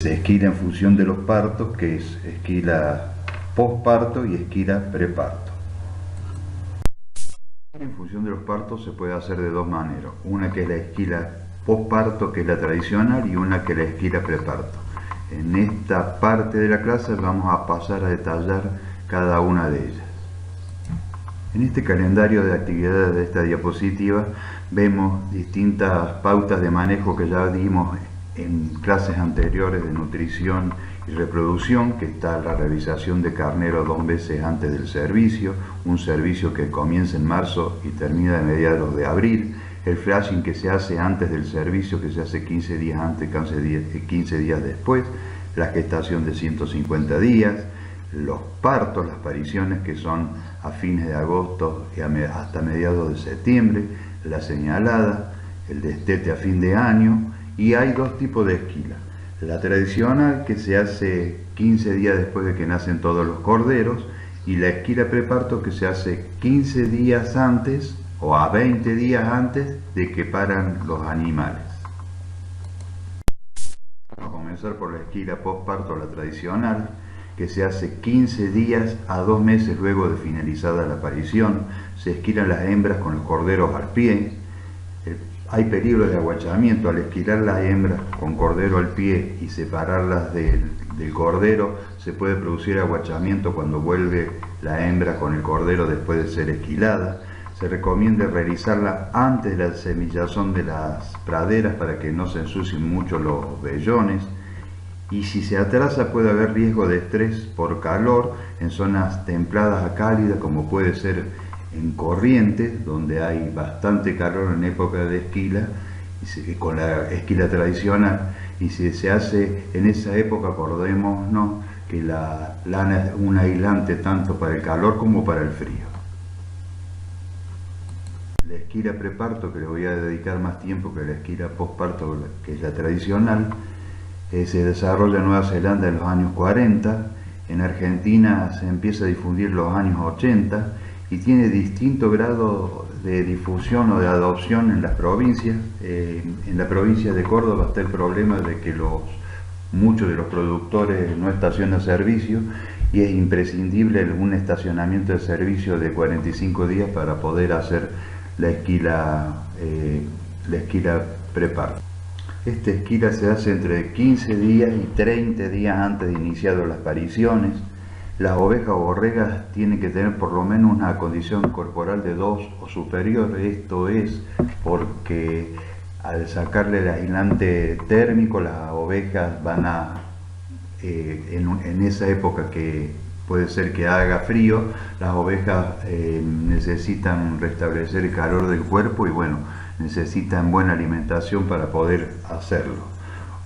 Se esquila en función de los partos, que es esquila posparto y esquila preparto. En función de los partos se puede hacer de dos maneras, una que es la esquila posparto, que es la tradicional, y una que es la esquila preparto. En esta parte de la clase vamos a pasar a detallar cada una de ellas. En este calendario de actividades de esta diapositiva vemos distintas pautas de manejo que ya dimos en clases anteriores de nutrición y reproducción, que está la realización de carnero 2 meses antes del servicio, un servicio que comienza en marzo y termina a mediados de abril, el flashing que se hace antes del servicio, que se hace 15 días antes, 15 días después, la gestación de 150 días, los partos, las pariciones que son a fines de agosto y hasta mediados de septiembre, la señalada, el destete a fin de año, y hay dos tipos de esquila. La tradicional, que se hace 15 días después de que nacen todos los corderos, y la esquila preparto, que se hace 15 días antes o a 20 días antes de que paran los animales. Vamos a comenzar por la esquila posparto, la tradicional, que se hace 15 días a 2 meses luego de finalizada la parición. Se esquilan las hembras con los corderos al pie. Hay peligro de aguachamiento al esquilar las hembras con cordero al pie y separarlas del cordero. Se puede producir aguachamiento cuando vuelve la hembra con el cordero después de ser esquilada. Se recomienda realizarla antes de la semillazón de las praderas para que no se ensucien mucho los vellones. Y si se atrasa puede haber riesgo de estrés por calor en zonas templadas a cálidas, como puede ser en Corrientes, donde hay bastante calor en época de esquila, con la esquila tradicional. Y si se hace en esa época, acordémonos que la lana es un aislante tanto para el calor como para el frío. La esquila preparto, que le voy a dedicar más tiempo que la esquila posparto, que es la tradicional, se desarrolla en Nueva Zelanda en los años 40, en Argentina se empieza a difundir en los años 80 y tiene distinto grado de difusión o de adopción en las provincias. En la provincia de Córdoba está el problema de que muchos de los productores no estacionan servicio y es imprescindible un estacionamiento de servicio de 45 días para poder hacer la esquila preparto. Esta esquila se hace entre 15 días y 30 días antes de iniciar las pariciones. Las ovejas o borregas tienen que tener por lo menos una condición corporal de 2 o superior. Esto es porque al sacarle el aislante térmico, las ovejas van a, en esa época que puede ser que haga frío, las ovejas necesitan restablecer el calor del cuerpo y bueno, necesitan buena alimentación para poder hacerlo.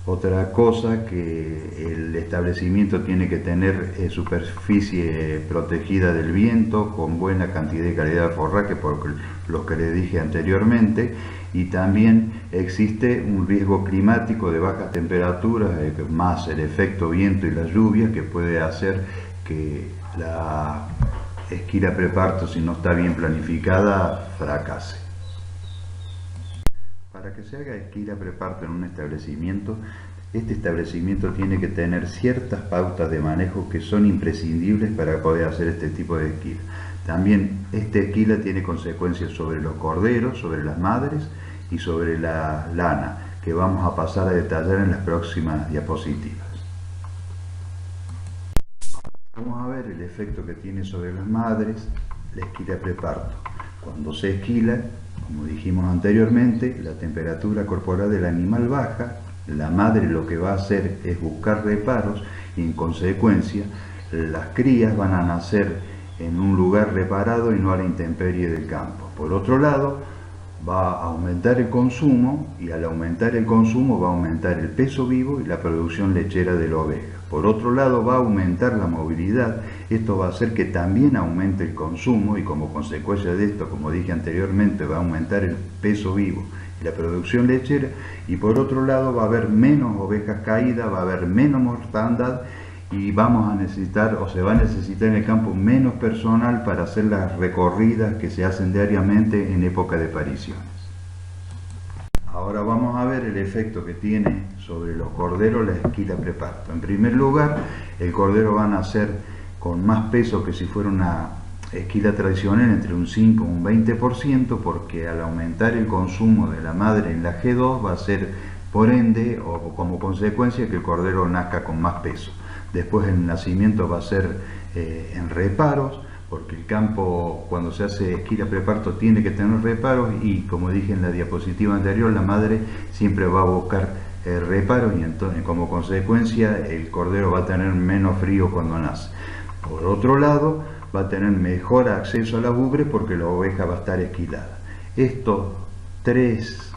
Otra cosa que el establecimiento tiene que tener es superficie protegida del viento, con buena cantidad y calidad de forraje, por lo que les dije anteriormente, y también existe un riesgo climático de bajas temperaturas, más el efecto viento y la lluvia, que puede hacer que la esquila preparto, si no está bien planificada, fracase. Para que se haga esquila preparto en un establecimiento, este establecimiento tiene que tener ciertas pautas de manejo que son imprescindibles para poder hacer este tipo de esquila. También esta esquila tiene consecuencias sobre los corderos, sobre las madres y sobre la lana, que vamos a pasar a detallar en las próximas diapositivas. Vamos a ver el efecto que tiene sobre las madres la esquila preparto. Cuando se esquila, como dijimos anteriormente, la temperatura corporal del animal baja, la madre lo que va a hacer es buscar reparos y en consecuencia las crías van a nacer en un lugar reparado y no a la intemperie del campo. Por otro lado, va a aumentar el consumo y al aumentar el consumo va a aumentar el peso vivo y la producción lechera de la oveja. Por otro lado, va a aumentar la movilidad. Esto va a hacer que también aumente el consumo y como consecuencia de esto, como dije anteriormente, va a aumentar el peso vivo y la producción lechera. Y por otro lado, va a haber menos ovejas caídas, va a haber menos mortandad y vamos a necesitar, o se va a necesitar en el campo, menos personal para hacer las recorridas que se hacen diariamente en época de pariciones. Ahora Ahora vamos a ver el efecto que tiene sobre los corderos la esquila preparto. En primer lugar, el cordero va a nacer con más peso que si fuera una esquila tradicional, entre un 5 y un 20%, porque al aumentar el consumo de la madre en la G2 va a ser, por ende, o como consecuencia, que el cordero nazca con más peso. Después el nacimiento va a ser en reparos, porque el campo, cuando se hace esquila preparto, tiene que tener reparos, y como dije en la diapositiva anterior, la madre siempre va a buscar reparos, y entonces como consecuencia el cordero va a tener menos frío cuando nace. Por otro lado, va a tener mejor acceso a la ubre porque la oveja va a estar esquilada. Estos tres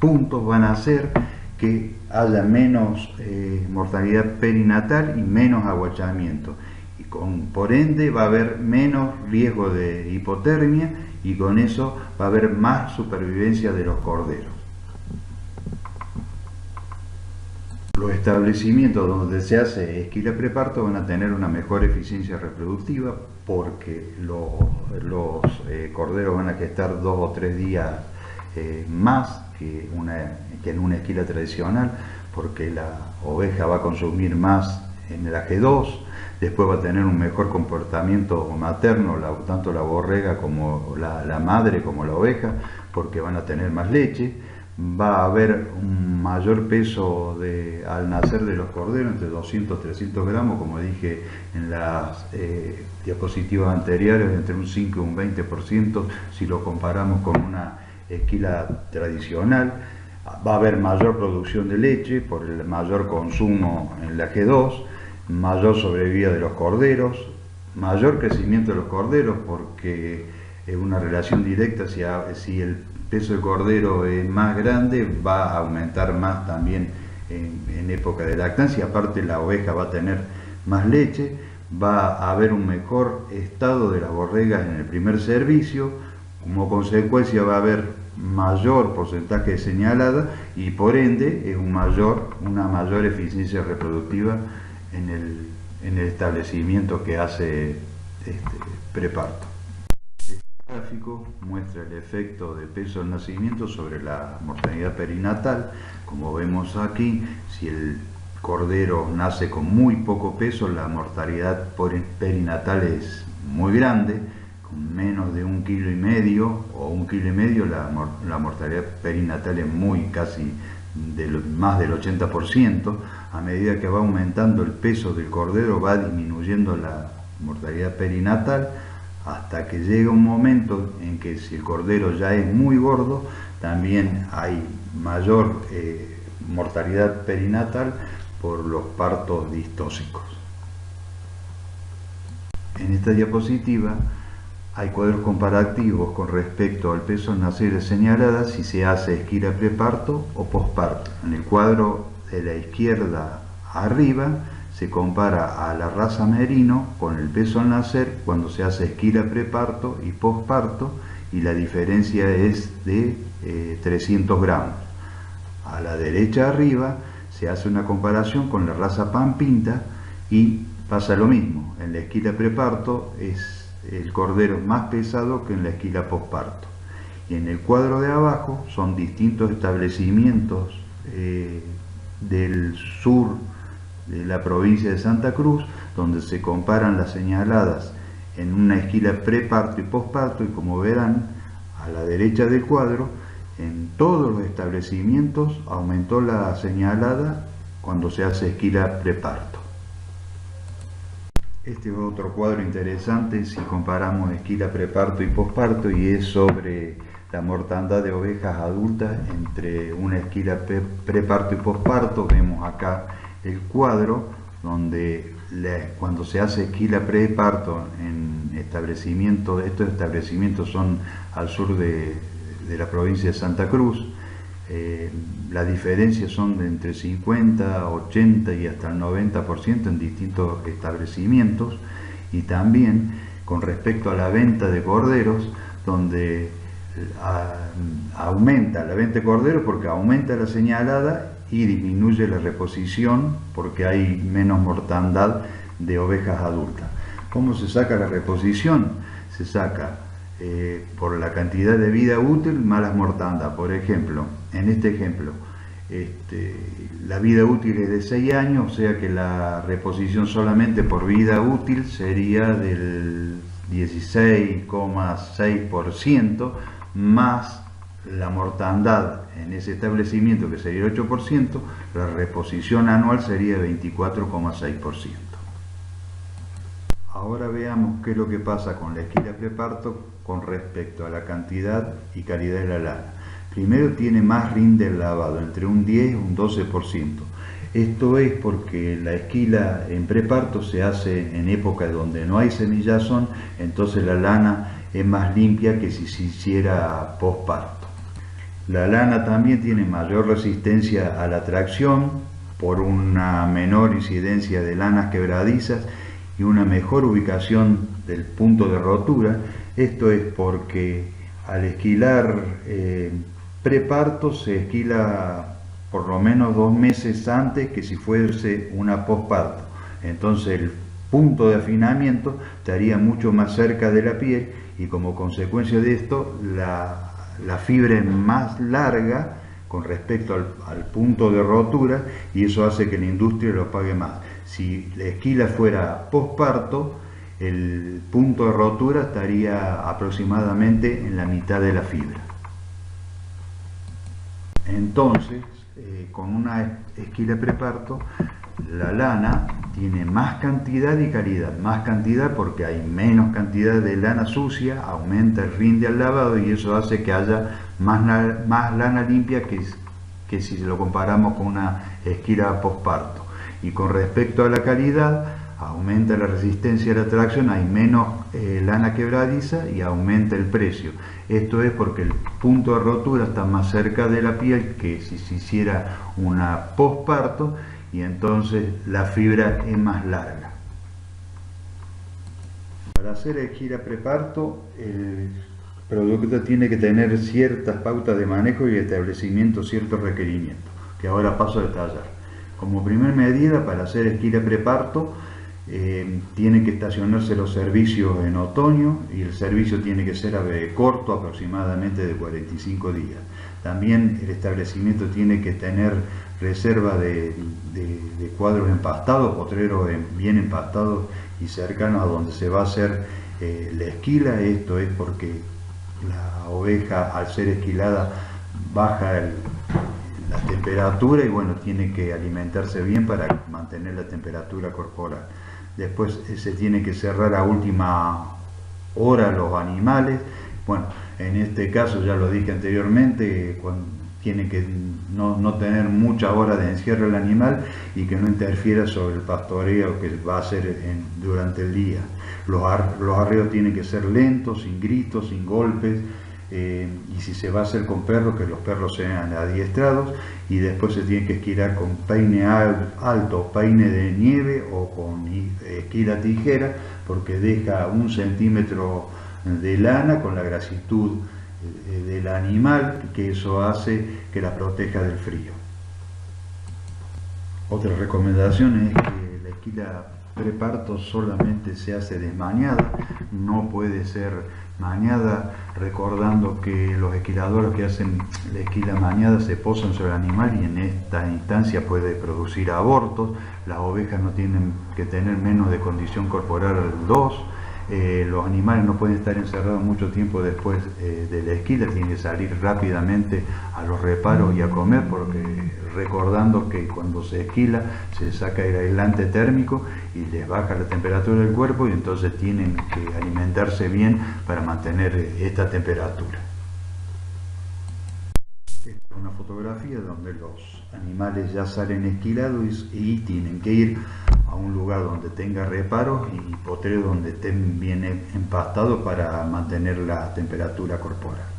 puntos van a hacer que haya menos mortalidad perinatal y menos aguachamiento. Por ende va a haber menos riesgo de hipotermia, y con eso va a haber más supervivencia de los corderos. Los establecimientos donde se hace esquila preparto van a tener una mejor eficiencia reproductiva, porque los corderos van a gestar 2 o 3 días más que en una esquila tradicional, porque la oveja va a consumir más en la G2. Después va a tener un mejor comportamiento materno, tanto la borrega como la madre como la oveja, porque van a tener más leche. Va a haber un mayor peso al nacer de los corderos, entre 200 y 300 gramos, como dije en las diapositivas anteriores, entre un 5 y un 20% si lo comparamos con una esquila tradicional. Va a haber mayor producción de leche por el mayor consumo en la G2, mayor sobrevida de los corderos, mayor crecimiento de los corderos, porque es una relación directa. Si el peso del cordero es más grande, va a aumentar más también en época de lactancia. Aparte, la oveja va a tener más leche, va a haber un mejor estado de las borregas en el primer servicio. Como consecuencia va a haber mayor porcentaje de señalada, y por ende es una mayor eficiencia reproductiva en el establecimiento que hace preparto. Este gráfico muestra el efecto del peso del nacimiento sobre la mortalidad perinatal. Como vemos aquí, si el cordero nace con muy poco peso, la mortalidad perinatal es muy grande. Con menos de 1,5 kg o 1,5 kg, la mortalidad perinatal es casi más del 80%. A medida que va aumentando el peso del cordero, va disminuyendo la mortalidad perinatal, hasta que llega un momento en que, si el cordero ya es muy gordo, también hay mayor mortalidad perinatal por los partos distóxicos. En esta diapositiva hay cuadros comparativos con respecto al peso al nacer de señalada, si se hace esquila preparto o posparto. En el cuadro de la izquierda arriba se compara a la raza merino con el peso al nacer cuando se hace esquila preparto y posparto, y la diferencia es de 300 gramos. A la derecha arriba se hace una comparación con la raza pampinta y pasa lo mismo. En la esquila preparto el cordero es más pesado que en la esquila posparto. Y en el cuadro de abajo son distintos establecimientos del sur de la provincia de Santa Cruz, donde se comparan las señaladas en una esquila preparto y posparto, y como verán a la derecha del cuadro, en todos los establecimientos aumentó la señalada cuando se hace esquila preparto. Este es otro cuadro interesante si comparamos esquila preparto y posparto, y es sobre la mortandad de ovejas adultas entre una esquila preparto y posparto. Vemos acá el cuadro donde cuando se hace esquila preparto en establecimientos, estos establecimientos son al sur de la provincia de Santa Cruz, las diferencias son de entre 50, 80 y hasta el 90% en distintos establecimientos. Y también con respecto a la venta de corderos, donde aumenta la venta de corderos porque aumenta la señalada y disminuye la reposición porque hay menos mortandad de ovejas adultas. ¿Cómo se saca la reposición? Se saca por la cantidad de vida útil más las mortandas. Por ejemplo, en este ejemplo, la vida útil es de 6 años, o sea que la reposición solamente por vida útil sería del 16,6%, más la mortandad en ese establecimiento, que sería el 8%, la reposición anual sería 24,6%. Ahora veamos qué es lo que pasa con la esquila preparto con respecto a la cantidad y calidad de la lana. Primero, tiene más rinde el lavado, entre un 10 y un 12%. Esto es porque la esquila en preparto se hace en época donde no hay semillazón, entonces la lana es más limpia que si se hiciera posparto. La lana también tiene mayor resistencia a la tracción por una menor incidencia de lanas quebradizas y una mejor ubicación del punto de rotura. Esto es porque al esquilar preparto se esquila por lo menos 2 meses antes que si fuese una posparto. Entonces el punto de afinamiento estaría mucho más cerca de la piel y como consecuencia de esto la fibra es más larga con respecto al punto de rotura y eso hace que la industria lo pague más. Si la esquila fuera posparto, el punto de rotura estaría aproximadamente en la mitad de la fibra. Entonces, con una esquila preparto, la lana tiene más cantidad y calidad. Más cantidad porque hay menos cantidad de lana sucia, aumenta el rinde al lavado y eso hace que haya más lana limpia que si lo comparamos con una esquila posparto. Y con respecto a la calidad, aumenta la resistencia a la tracción, hay menos lana quebradiza y aumenta el precio. Esto es porque el punto de rotura está más cerca de la piel que si se hiciera una posparto y entonces la fibra es más larga. Para hacer esquila preparto, el producto tiene que tener ciertas pautas de manejo y establecimiento ciertos requerimientos, que ahora paso a detallar. Como primer medida, para hacer esquila preparto, tienen que estacionarse los servicios en otoño y el servicio tiene que ser corto, aproximadamente de 45 días. También el establecimiento tiene que tener reserva de cuadros empastados, potreros bien empastados y cercanos a donde se va a hacer la esquila. Esto es porque la oveja, al ser esquilada, baja la temperatura y bueno, tiene que alimentarse bien para mantener la temperatura corporal. Después se tiene que cerrar a última hora los animales. Bueno, en este caso ya lo dije anteriormente, tiene que no tener muchas horas de encierro el animal y que no interfiera sobre el pastoreo que va a hacer durante el día. Los arreos tienen que ser lentos, sin gritos, sin golpes. Y si se va a hacer con perros, que los perros sean adiestrados, y después se tiene que esquilar con peine alto, peine de nieve o con esquila tijera, porque deja 1 centímetro de lana con la grasitud del animal, que eso hace que la proteja del frío. Otra recomendación es que la esquila preparto solamente se hace desmañada, no puede ser mañada, recordando que los esquiladores que hacen la esquila mañada se posan sobre el animal y en esta instancia puede producir abortos. Las ovejas no tienen que tener menos de condición corporal 2. Los animales no pueden estar encerrados mucho tiempo después de la esquila, tienen que salir rápidamente a los reparos y a comer, porque recordando que cuando se esquila se saca el aislante térmico y les baja la temperatura del cuerpo y entonces tienen que alimentarse bien para mantener esta temperatura. Esta es una fotografía donde los animales ya salen esquilados y tienen que ir a un lugar donde tenga reparos y potreros donde estén bien empastados para mantener la temperatura corporal.